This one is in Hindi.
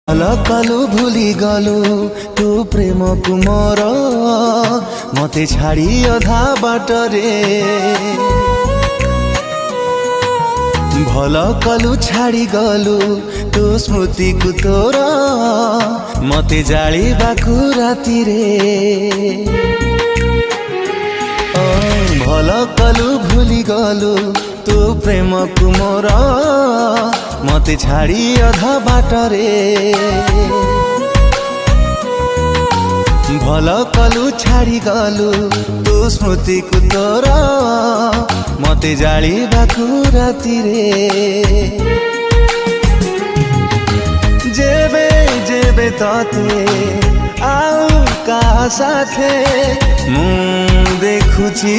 कलु भूली गलु तू प्रेम को मोर मते छाड़ी अधा बाटरे भल कलु छाड़ी गलु तू स्मृति को तोर मते जाली बाकु राति रे भल कलु भूली गलु तू प्रेम को मोर मते छाड़ी अधा बाटरे भल कलु छाड़ी गलु तू स्मृति को तोर मते जाली बाकु राति रे जेबे जेबे तते आउ का साथे मु देखुची